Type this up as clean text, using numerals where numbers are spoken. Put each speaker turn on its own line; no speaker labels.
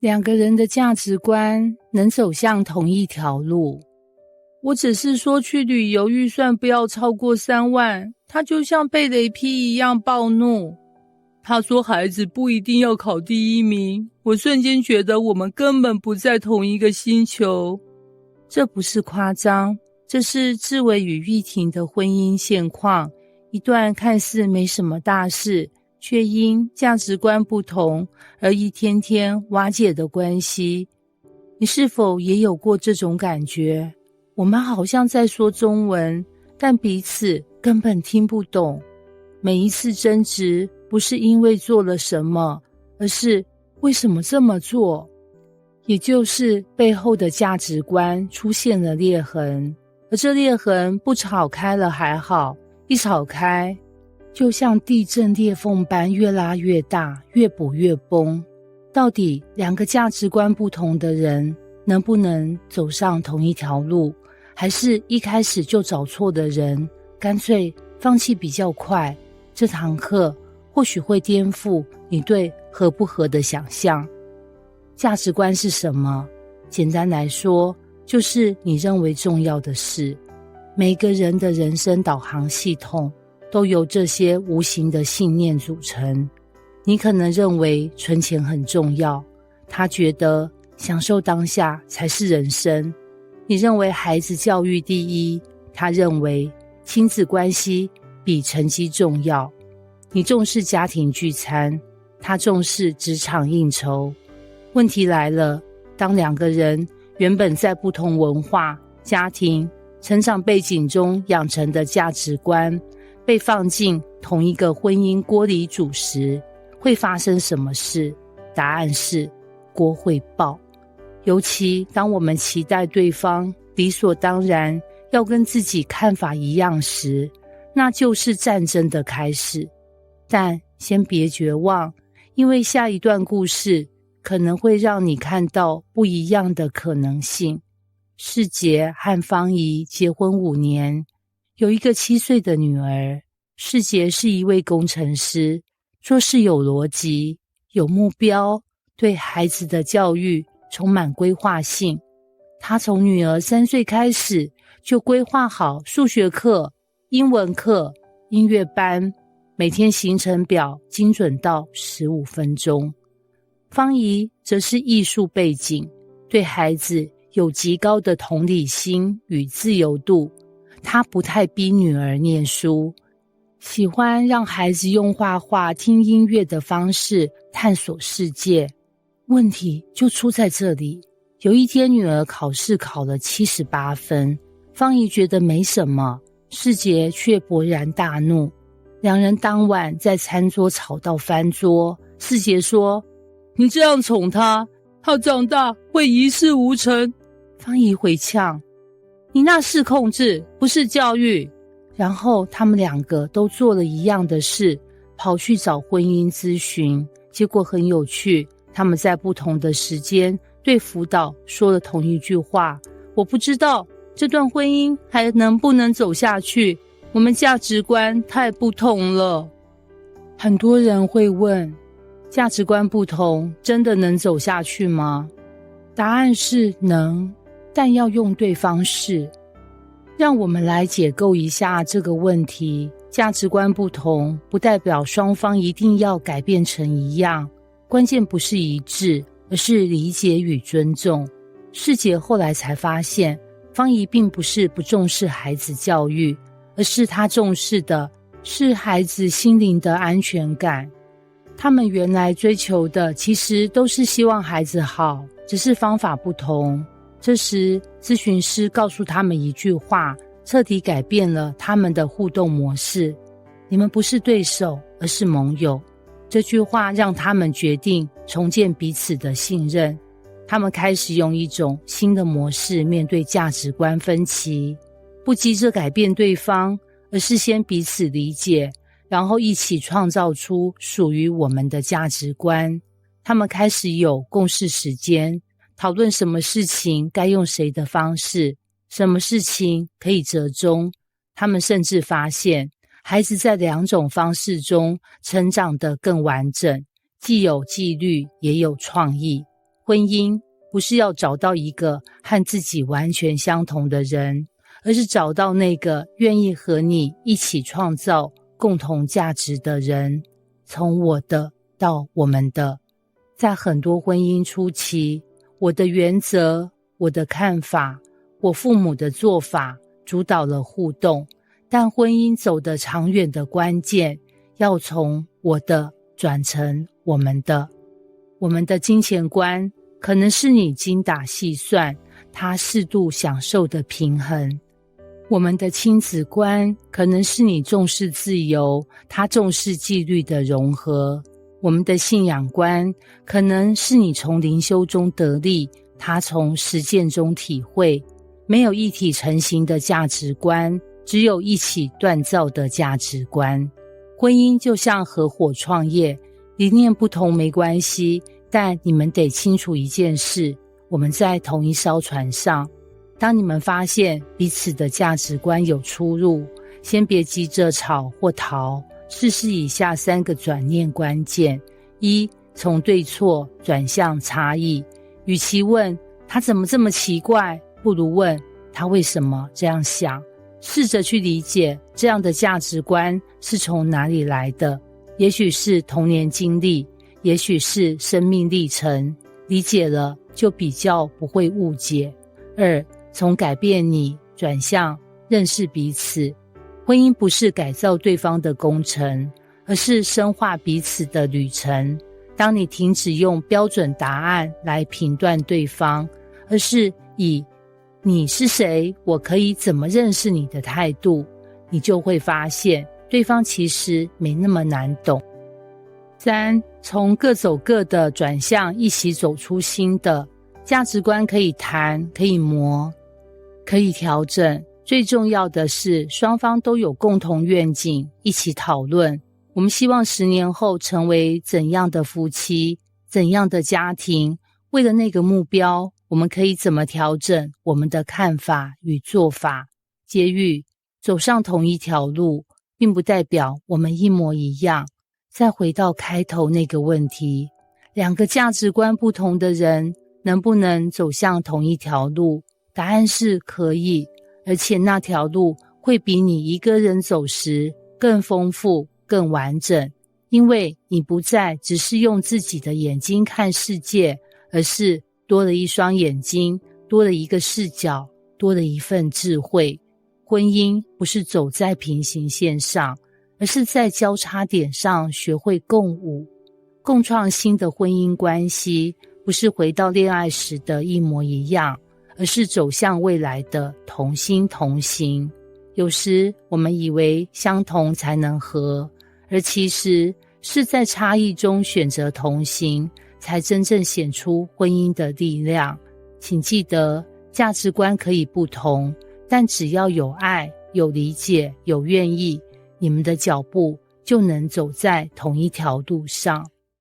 兩個人的價值觀能走向同一條路。我只是說去旅遊預算不要超過3萬，他就像被雷劈一樣暴怒。他說孩子不一定要考第1名，我瞬間覺得我們根本不在同一個星球。這不是誇張，這是志偉與玉婷的婚姻現況，一段看似沒什麼大事，卻因價值觀不同而一天天瓦解的關係。你是否也有過這種感覺？我們好像在說中文，但彼此根本聽不懂。每一次爭執不是因為做了什麼，而是為什麼這麼做，也就是背後的價值觀出現了裂痕。而這裂痕不吵開了還好，一吵開就像地震裂縫般越拉越大，越補越崩。到底兩個價值觀不同的人能不能走上同一條路，還是一開始就找錯的人乾脆放棄比較快？這堂課或許會顛覆你對合不合的想象。價值觀是什麼？簡單來說，就是你認為重要的事。每個人的人生導航系統都由這些無形的信念組成。你可能認為存錢很重要，他覺得享受當下才是人生。你認為孩子教育第一，他認為親子關係比成績重要。你重視家庭聚餐，他重視職場應酬。問題來了，當兩個人原本在不同文化、家庭、成長背景中養成的價值觀被放進同一個婚姻鍋裡煮時，會發生什麼事？答案是鍋會爆。尤其當我們期待對方理所當然要跟自己看法一樣時，那就是戰爭的開始。但先別絕望，因為下一段故事可能會讓你看到不一樣的可能性。世杰和方怡結婚5年，有一個7歲的女兒。世杰是一位工程師，做事有邏輯，有目標，對孩子的教育充滿規劃性。他從女兒3歲開始就規劃好數學課、英文課、音樂班，每天行程表精準到15分鐘。方怡則是藝術背景，對孩子有極高的同理心與自由度。她不太逼女兒念書，喜歡讓孩子用畫畫、聽音樂的方式探索世界。問題就出在這裡。有一天，女兒考試考了78分，方怡覺得沒什麼，世杰卻勃然大怒。兩人當晚在餐桌吵到翻桌。世杰說：“你這樣寵他，他長大會一事無成。”方怡回嗆：“你那是控制，不是教育。”然後他們兩個都做了一樣的事，跑去找婚姻諮詢。結果很有趣，他們在不同的時間對輔導說了同一句話：“我不知道這段婚姻還能不能走下去，我們價值觀太不同了。”很多人會問，價值觀不同真的能走下去嗎？答案是能，但要用對方式。讓我們來解構一下這個問題。價值觀不同不代表雙方一定要改變成一樣，關鍵不是一致，而是理解與尊重。世杰後來才發現，方怡並不是不重視孩子教育，而是他重視的是孩子心靈的安全感。他們原來追求的其實都是希望孩子好，只是方法不同。這時，諮詢師告訴他們一句話，徹底改變了他們的互動模式：你們不是對手，而是盟友。這句話讓他們決定重建彼此的信任。他們開始用一種新的模式面對價值觀分歧，不急着改變對方，而是先彼此理解，然後一起創造出屬於我們的價值觀。他們開始有共識時間，討論什麼事情該用誰的方式，什麼事情可以折中。他們甚至發現，孩子在2種方式中成長得更完整，既有紀律，也有創意。婚姻不是要找到一個和自己完全相同的人，而是找到那個願意和你一起創造共同價值的人，從我的到我們的。在很多婚姻初期，我的原則、我的看法、我父母的做法主導了互動，但婚姻走得長遠的關鍵，要從我的轉成我們的。我們的金錢觀可能是你精打細算，他適度享受的平衡。我們的親子觀可能是你重視自由，他重視紀律的融合。我們的信仰觀可能是你從靈修中得力，他從實踐中體會。沒有一體成型的價值觀，只有一起鍛造的價值觀。婚姻就像合夥創業，理念不同沒關係，但你們得清楚一件事，我們在同一艘船上。當你們發現彼此的價值觀有出入，先別急着吵或逃，試試以下3個轉念關鍵。1，從對錯轉向差異。與其問他怎麼這麼奇怪，不如問他為什麼這樣想。試着去理解這樣的價值觀是從哪裡來的，也許是童年經歷，也許是生命歷程。理解了就比較不會誤解。2，從改變你轉向認識彼此。婚姻不是改造對方的工程，而是深化彼此的旅程。當你停止用標準答案來評斷對方，而是以你是誰，我可以怎麼認識你的態度，你就會發現對方其實沒那麼難懂。3，從各走各的轉向一起走出新的。價值觀可以談，可以磨，可以調整，最重要的是雙方都有共同願景，一起討論。我們希望10年後成為怎樣的夫妻，怎樣的家庭，為了那個目標，我們可以怎麼調整我們的看法與做法。結語，走上同一條路，並不代表我們一模一樣。再回到開頭那個問題，2個價值觀不同的人能不能走向同一條路？答案是可以，而且那條路會比你一個人走時更豐富、更完整，因為你不再只是用自己的眼睛看世界，而是多了一雙眼睛，多了一個視角，多了一份智慧。婚姻不是走在平行線上，而是在交叉點上學會共舞，共創新的婚姻關係。不是回到戀愛時的一模一樣，而是走向未來的同心同行。有時我們以為相同才能合，而其實是在差異中選擇同行，才真正顯出婚姻的力量。請記得，價值觀可以不同，但只要有愛、有理解、有願意，你們的腳步就能走在同一條路上。